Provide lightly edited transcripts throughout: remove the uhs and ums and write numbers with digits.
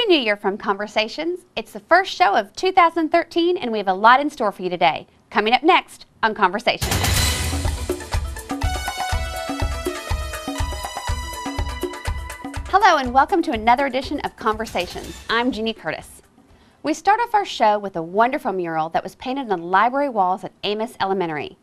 New Year from Conversations. It's the first show of 2013 and we have a lot in store for you today. Coming up next on Conversations. Hello and welcome to another edition of Conversations. I'm Jeannie Curtis. We start off our show with a wonderful mural that was painted on the library walls at Amos Elementary.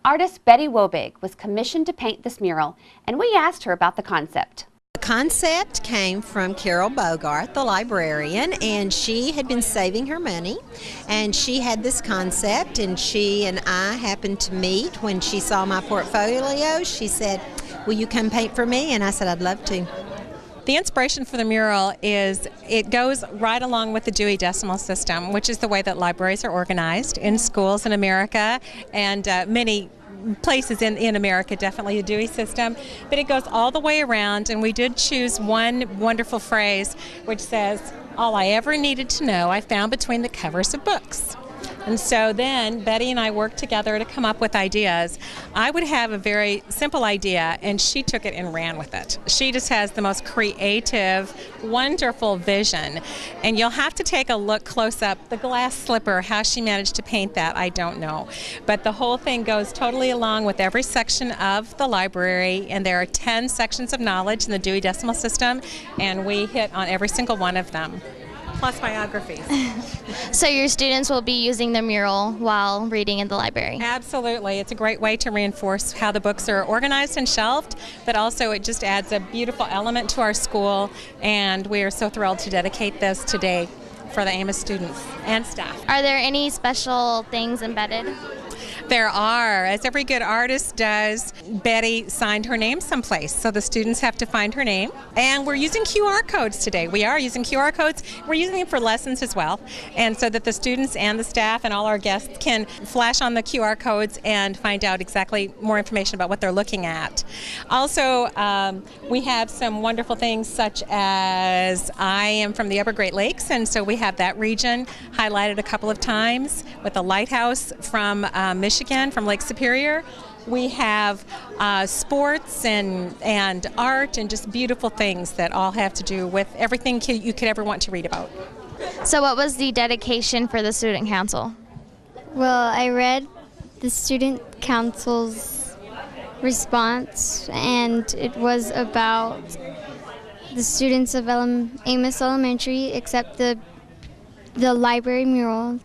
Artist Betty Wobig was commissioned to paint this mural, and we asked her about the concept. The concept came from Carol Bogart, the librarian, and she had been saving her money, and she had this concept, and she and I happened to meet. When she saw my portfolio, she said, "Will you come paint for me?" And I said, "I'd love to." The inspiration for the mural is it goes right along with the Dewey Decimal System, which is the way that libraries are organized in schools in America and many places in America, definitely the Dewey system. But it goes all the way around, and we did choose one wonderful phrase which says, "All I ever needed to know I found between the covers of books." And so then Betty and I worked together to come up with ideas. I would have a very simple idea, and she took it and ran with it. She just has the most creative, wonderful vision. And you'll have to take a look close up. The glass slipper, how she managed to paint that, I don't know. But the whole thing goes totally along with every section of the library, and there are 10 sections of knowledge in the Dewey Decimal System, and we hit on every single one of them. Plus biographies. So your students will be using the mural while reading in the library? Absolutely. It's a great way to reinforce how the books are organized and shelved, but also it just adds a beautiful element to our school, and we are so thrilled to dedicate this today for the Amos students and staff. Are there any special things embedded? There are. As every good artist does, Betty signed her name someplace, so the students have to find her name. And we're using QR codes today. We are using QR codes. We're using them for lessons as well, and so that the students and the staff and all our guests can flash on the QR codes and find out exactly more information about what they're looking at. Also, we have some wonderful things such as I am from the Upper Great Lakes, and so we have that region highlighted a couple of times with a lighthouse from Michigan, from Lake Superior. We have sports and art and just beautiful things that all have to do with everything you could ever want to read about. So what was the dedication for the student council? Well, I read the student council's response, and it was about the students of Amos Elementary accept the library mural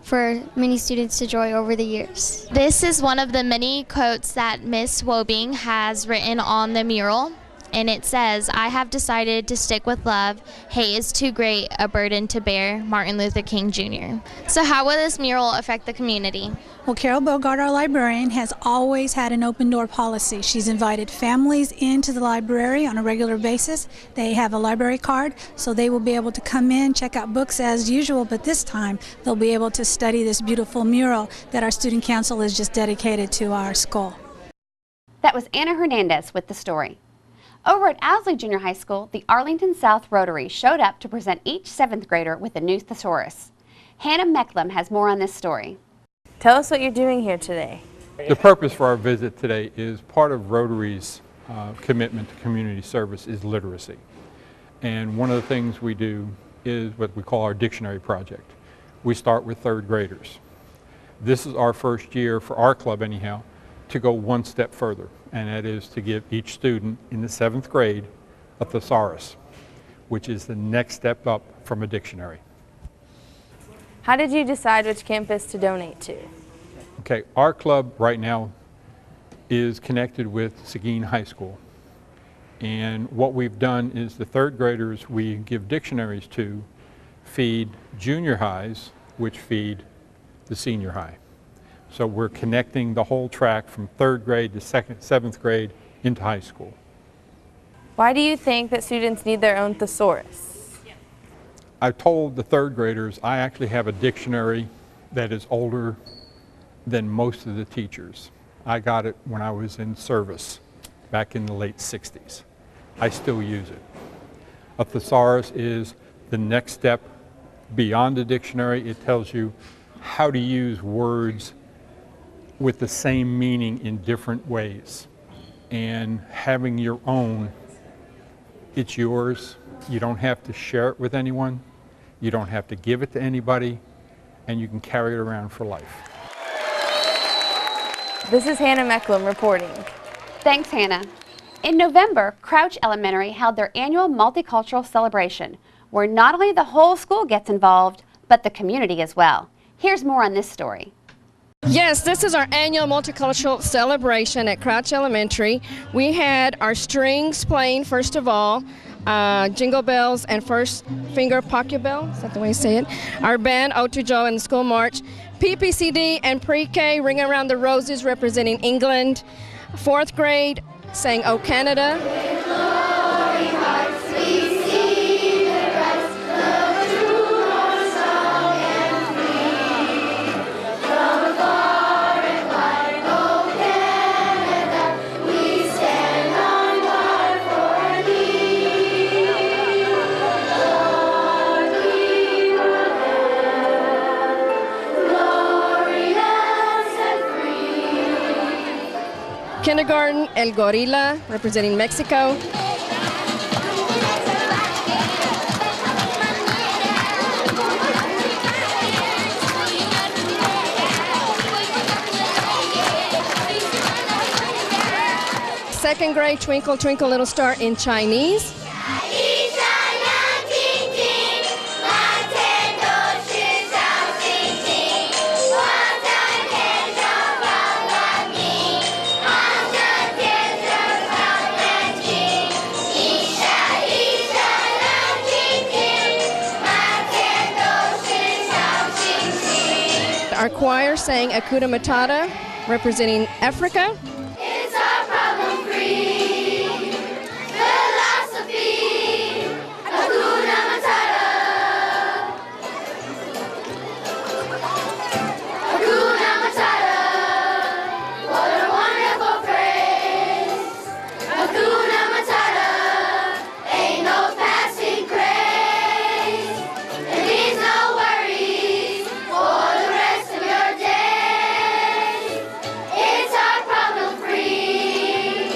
for many students to enjoy over the years. This is one of the many quotes that Miss Wobing has written on the mural, and it says, "I have decided to stick with love. Hate is too great a burden to bear. Martin Luther King Jr." So how will this mural affect the community? Well, Carol Bogart, our librarian, has always had an open door policy. She's invited families into the library on a regular basis. They have a library card, so they will be able to come in, check out books as usual, but this time they'll be able to study this beautiful mural that our student council has just dedicated to our school. That was Anna Hernandez with the story. Over at Ousley Junior High School, the Arlington South Rotary showed up to present each 7th grader with a new Thesaurus. Hannah Mecklem has more on this story. Tell us what you're doing here today. The purpose for our visit today is part of Rotary's commitment to community service is literacy. And one of the things we do is what we call our dictionary project. We start with 3rd graders. This is our first year for our club anyhow to go one step further, and that is to give each student in the 7th grade a Thesaurus, which is the next step up from a dictionary. How did you decide which campus to donate to? Okay, our club right now is connected with Seguin High School. And what we've done is the 3rd graders we give dictionaries to feed junior highs, which feed the senior high. So we're connecting the whole track from 3rd grade to 7th grade into high school. Why do you think that students need their own thesaurus? I told the 3rd graders I actually have a dictionary that is older than most of the teachers. I got it when I was in service back in the late 60s. I still use it. A thesaurus is the next step beyond a dictionary. It tells you how to use words with the same meaning in different ways. And having your own, it's yours, You don't have to share it with anyone. You don't have to give it to anybody, and you can carry it around for life. This is Hannah Mecklem reporting. Thanks, Hannah. In November, Crouch Elementary held their annual Multicultural celebration, where not only the whole school gets involved, but the community as well. Here's more on this story. Yes, this is our annual Multicultural celebration at Crouch Elementary. We had our strings playing first of all, Jingle Bells and First Finger Pocket Bell, is that the way you say it? Our band, Ode to Joe, and the School March. PPCD and Pre-K, Ring Around the Roses, representing England. 4th grade sang O Canada. Kindergarten, El Gorila, representing Mexico. Second grade, Twinkle Twinkle Little Star in Chinese. Our choir sang Hakuna Matata, representing Africa. It's our problem-free philosophy, Hakuna Matata. Hakuna Matata, what a wonderful phrase. Hakuna Matata, ain't no passing craze. It means no worries for the rest of your days. It's our problem-free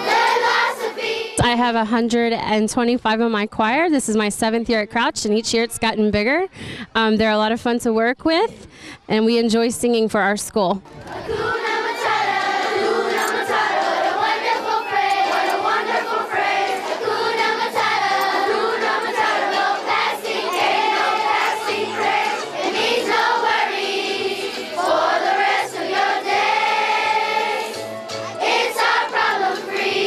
philosophy. I have 125 in my choir. This is my 7th year at Crouch, and each year it's gotten bigger. They're a lot of fun to work with, and we enjoy singing for our school. Hakuna Matata, Hakuna Matata, what a wonderful phrase, what a wonderful phrase. Hakuna Matata, Hakuna Matata, no passing day, no passing craze. It means no worries for the rest of your days. It's our problem-free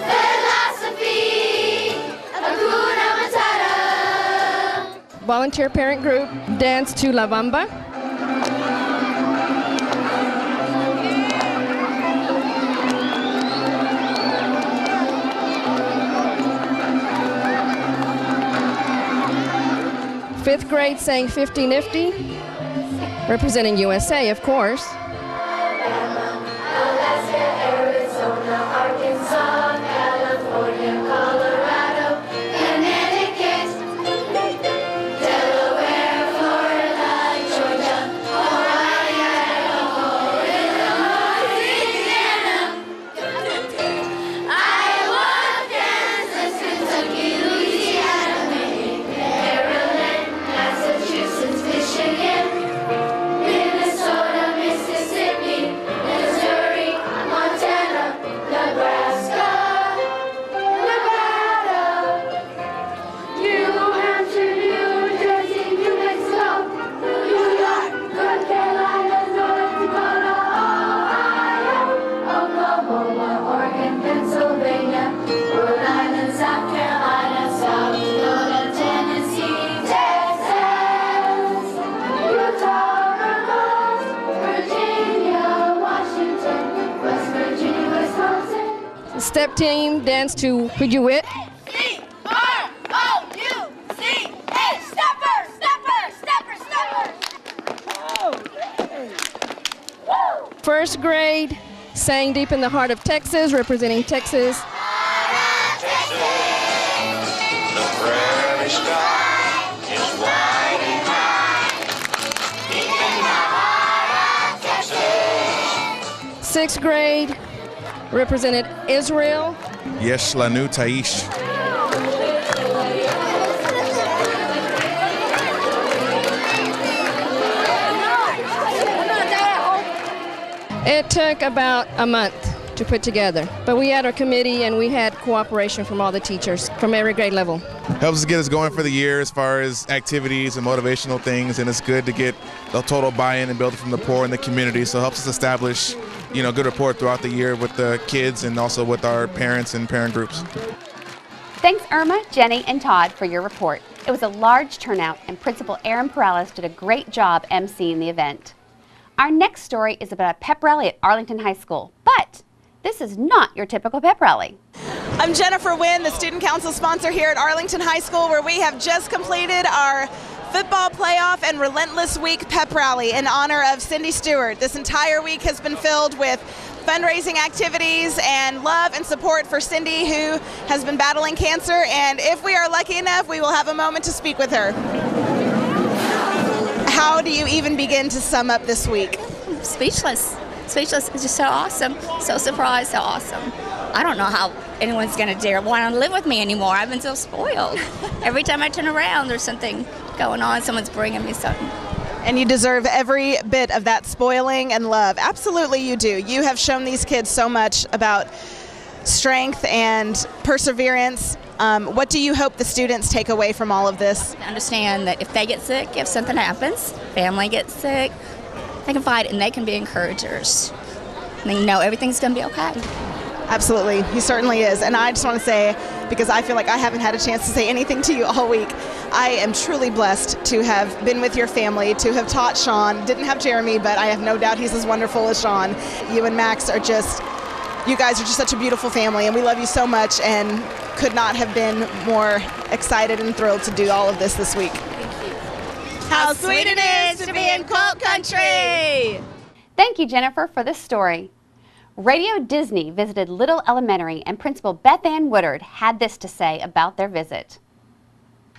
philosophy, Hakuna Matata. Volunteer parent group danced to La Bamba. Fifth grade sang 50 Nifty, representing USA, of course. Alaska, Arizona, Arkansas, California, Colorado, Connecticut, Delaware, Florida, Georgia, Hawaii, Idaho, Illinois, Louisiana, Iowa, Kansas, Kentucky, Louisiana, Maine, Maryland, Massachusetts, Michigan, Minnesota, Mississippi, Missouri, Montana, Nebraska, Nevada, New Hampshire, New Jersey, New Mexico, New York, North Carolina, North Dakota, Ohio, Oklahoma, Oregon, Pennsylvania, Rhode Island, South Carolina, South Dakota, Tennessee, Texas, Utah, Vermont, Virginia, Washington, West Virginia, Wisconsin. Step team danced to Who'd You Wit. C-R-O-U-C-H, stepper, stepper, stepper, stepper. First grade sang Deep in the Heart of Texas, representing Texas. The prairie sky is wide and high, deep in the heart of Texas. Sixth grade represented Israel. Yesh Lanu Taish. It took about a month to put together, but we had our committee and we had cooperation from all the teachers from every grade level. Helps us get us going for the year as far as activities and motivational things, and it's good to get the total buy-in and build it from the poor in the community, so it helps us establish, you know, good rapport throughout the year with the kids and also with our parents and parent groups. Thanks Irma, Jenny, and Todd for your report. It was a large turnout and Principal Aaron Perales did a great job emceeing the event. Our next story is about a pep rally at Arlington High School, but this is not your typical pep rally. I'm Jennifer Wynn, the student council sponsor here at Arlington High School, where we have just completed our football playoff and Relentless Week pep rally in honor of Cindy Stewart. This entire week has been filled with fundraising activities and love and support for Cindy, who has been battling cancer, and if we are lucky enough, we will have a moment to speak with her. How do you even begin to sum up this week? Speechless. Speechless. It's just so awesome. So surprised, so awesome. I don't know how anyone's going to dare want to live with me anymore. I've been so spoiled. Every time I turn around, there's something going on. Someone's bringing me something. And you deserve every bit of that spoiling and love. Absolutely you do. You have shown these kids so much about strength and perseverance. What do you hope the students take away from all of this? Understand that if they get sick, if something happens, family gets sick, they can fight and they can be encouragers. They know everything's going to be okay. Absolutely, he certainly is. And I just want to say, because I feel like I haven't had a chance to say anything to you all week, I am truly blessed to have been with your family, to have taught Sean. Didn't have Jeremy, but I have no doubt he's as wonderful as Sean. You and Max are just, you guys are just such a beautiful family, and we love you so much and could not have been more excited and thrilled to do all of this week. Thank you. How sweet it is to be in Quilt Country! Thank you, Jennifer, for this story. Radio Disney visited Little Elementary, and Principal Beth Ann Woodard had this to say about their visit.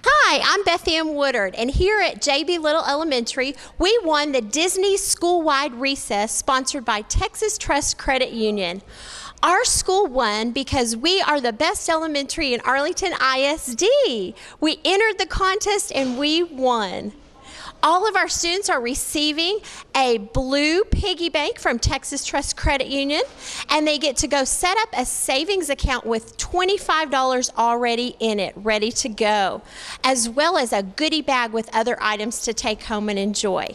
Hi, I'm Beth Ann Woodard, and here at JB Little Elementary, we won the Disney School-Wide Recess sponsored by Texas Trust Credit Union. Our school won because we are the best elementary in Arlington ISD. We entered the contest and we won. All of our students are receiving a blue piggy bank from Texas Trust Credit Union, and they get to go set up a savings account with $25 already in it, ready to go, as well as a goodie bag with other items to take home and enjoy.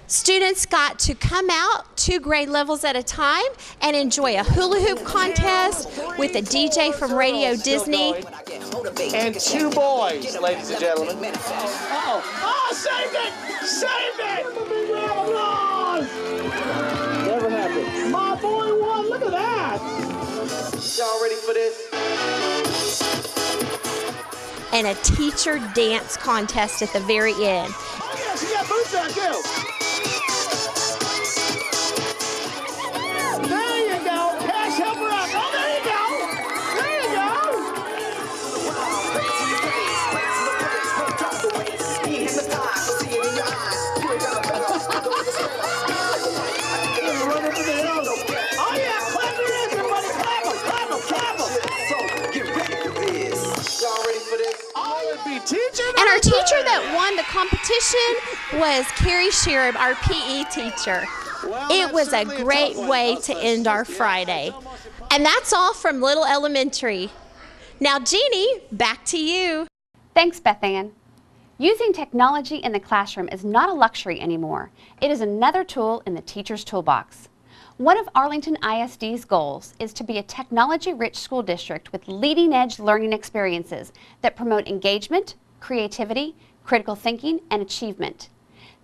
Students got to come out 2 grade levels at a time and enjoy a hula hoop contest with a DJ from Radio Disney. And 2 boys, ladies and gentlemen. Uh-oh. Oh, saved it! Saved it! Never happened. My boy won. Look at that. Y'all ready for this? And a teacher dance contest at the very end. Oh, yeah, she got boots on, too. There you go. Cash, help her out. Oh, there you go. There you Oh, yeah, clap your hands, everybody. Clap them, clap them, clap them. So, get ready for this. Y'all ready for this? R&B teacher. And our teacher that won the competition was Carrie Sherib, our PE teacher. It was a great way to end our Friday. And that's all from Little Elementary. Now, Jeannie, back to you. Thanks, Beth Ann. Using technology in the classroom is not a luxury anymore. It is another tool in the teacher's toolbox. One of Arlington ISD's goals is to be a technology-rich school district with leading-edge learning experiences that promote engagement, creativity, critical thinking, and achievement.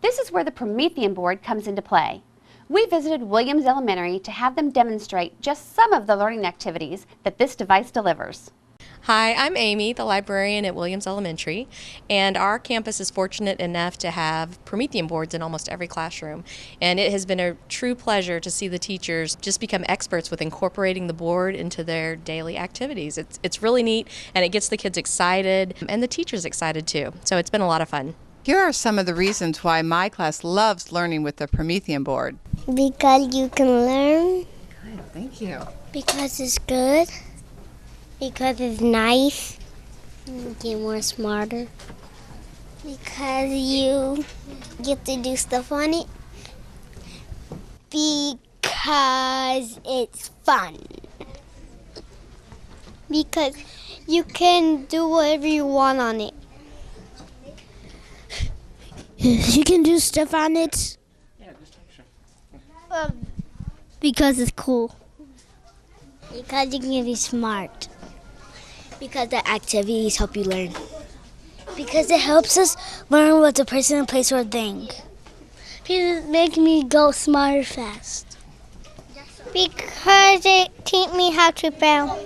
This is where the Promethean Board comes into play. We visited Williams Elementary to have them demonstrate just some of the learning activities that this device delivers. Hi, I'm Amy, the librarian at Williams Elementary, and our campus is fortunate enough to have Promethean boards in almost every classroom. And it has been a true pleasure to see the teachers just become experts with incorporating the board into their daily activities. It's really neat, and it gets the kids excited, and the teachers excited too. So it's been a lot of fun. Here are some of the reasons why my class loves learning with the Promethean board. Because you can learn. Good, thank you. Because it's good. Because it's nice. You get more smarter. Because you get to do stuff on it. Because Because it's fun. Because you can do whatever you want on it. You can do stuff on it. Because it's cool. Because you can be smart. Because the activities help you learn. Because it helps us learn what's a person, a place, or a thing. Because it makes me go smarter fast. Because it teach me how to spell.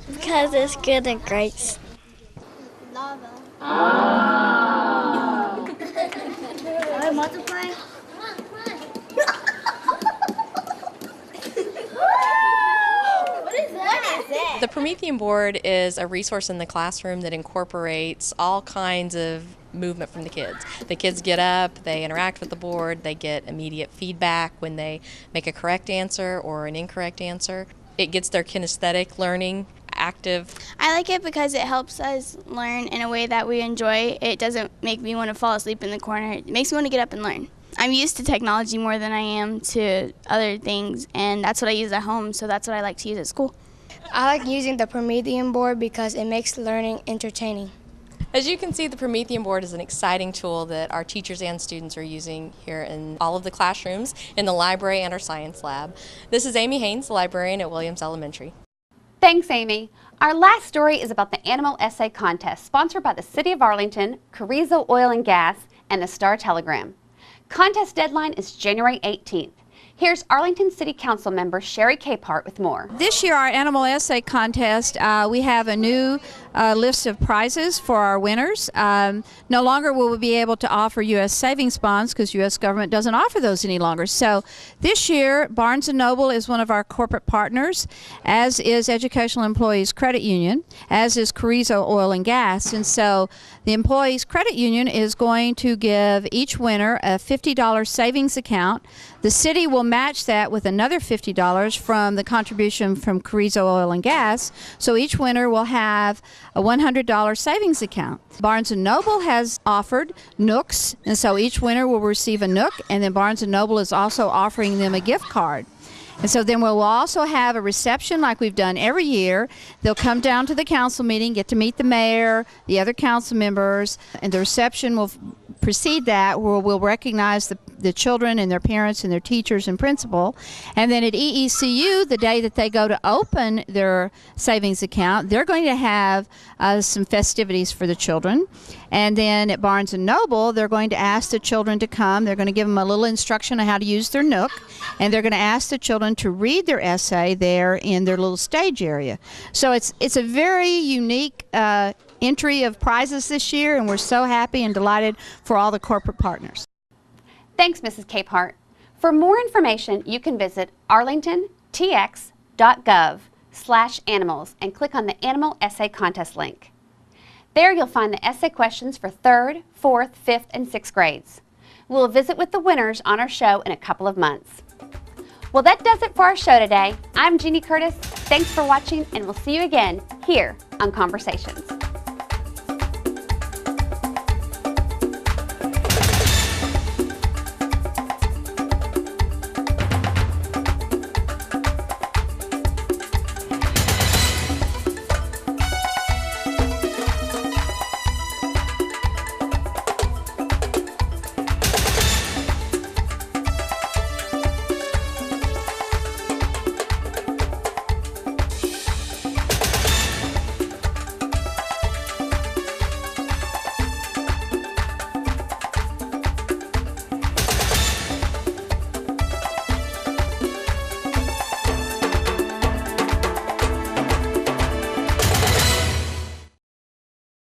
Because it's good at grades. Multiply. The Promethean Board is a resource in the classroom that incorporates all kinds of movement from the kids. The kids get up, they interact with the board, they get immediate feedback when they make a correct answer or an incorrect answer. It gets their kinesthetic learning active. I like it because it helps us learn in a way that we enjoy. It doesn't make me want to fall asleep in the corner. It makes me want to get up and learn. I'm used to technology more than I am to other things, and that's what I use at home, so that's what I like to use at school. I like using the Promethean board because it makes learning entertaining. As you can see, the Promethean Board is an exciting tool that our teachers and students are using here in all of the classrooms, in the library and our science lab. This is Amy Haynes, the librarian at Williams Elementary. Thanks, Amy. Our last story is about the Animal Essay Contest, sponsored by the City of Arlington, Carrizo Oil and Gas, and the Star-Telegram. Contest deadline is January 18th. Here's Arlington City Council member Sherry Capehart with more. This year, our Animal Essay Contest, we have a new list of prizes for our winners. No longer will we be able to offer U.S. savings bonds because U.S. government doesn't offer those any longer. So this year, Barnes & Noble is one of our corporate partners, as is Educational Employees Credit Union, as is Carrizo Oil and Gas. And so the Employees Credit Union is going to give each winner a $50 savings account. The city will match that with another $50 from the contribution from Carrizo Oil and Gas. So each winner will have a $100 savings account. Barnes & Noble has offered Nooks, and so each winner will receive a Nook, and then Barnes & Noble is also offering them a gift card. And so then we'll also have a reception like we've done every year. They'll come down to the council meeting, get to meet the mayor, the other council members, and the reception will precede that, where we'll recognize the children and their parents and their teachers and principal. And then at EECU, the day that they go to open their savings account, they're going to have some festivities for the children. And then at Barnes & Noble, they're going to ask the children to come. They're going to give them a little instruction on how to use their Nook, and they're going to ask the children to read their essay there in their little stage area. So it's a very unique entry of prizes this year, and we're so happy and delighted for all the corporate partners. Thanks, Mrs. Capehart. For more information, you can visit arlingtontx.gov/animals and click on the Animal Essay Contest link. There you'll find the essay questions for 3rd, 4th, 5th, and 6th grades. We'll visit with the winners on our show in a couple of months. Well, that does it for our show today. I'm Jeannie Curtis. Thanks for watching, and we'll see you again here on Conversations.